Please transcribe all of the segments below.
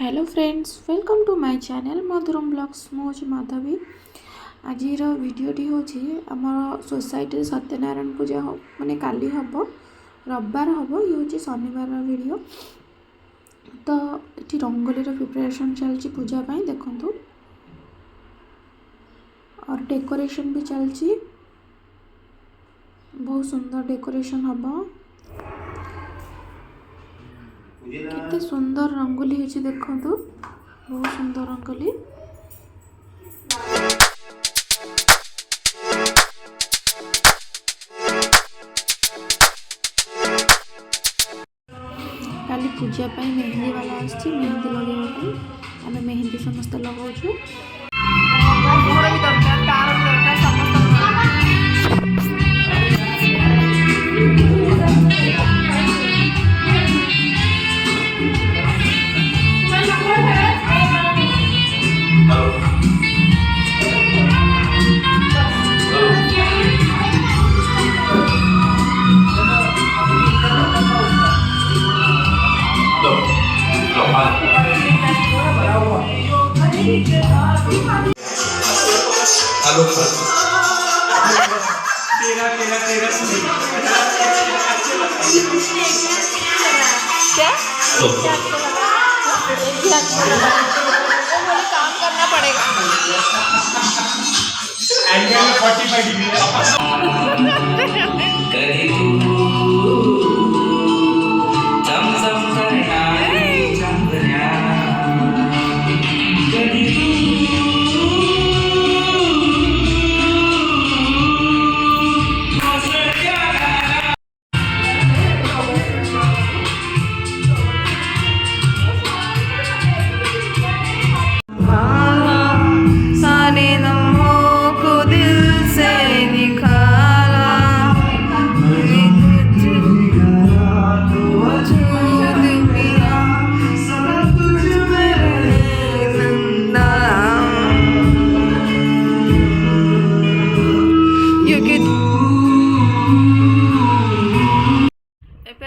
Hello friends, welcome to my channel Madhuram blogs. मुझे माधवी। आज भिडटी हूँ आम सोसाइटी सत्यनारायण पूजा माने काली हम रविवार हम ये हूँ शनिवार वीडियो। तो ये रंगोली प्रिपरेशन चलती पूजा देखु और डेकोरेशन भी चलती। बहुत सुंदर डेकोरेशन हम केते सुंदर रंगोली होची देखंतु। बहुत सुंदर रंगोली। काली पूजा पाई मेहंदी वाला आछि। मेहंदी लगेबा आमे मेहंदी समस्त लगाउछु। हेलो तेरा तेरा तेरा क्या मुझे काम करना पड़ेगा। एंगल 45 डिग्री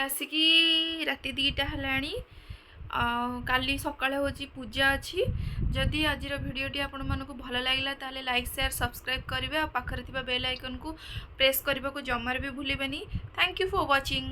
आसिकी राति 2टा हेलाणी। काली सकाळे होची पूजा अच्छी। जदि आज भिडटी आपण मानक भल लगे ताले लाइक शेयर सब्सक्राइब करेंगे। पाखरे थिबा बेल आइकन को प्रेस करने को जमार भी भूलिबेनी। Thank you for watching.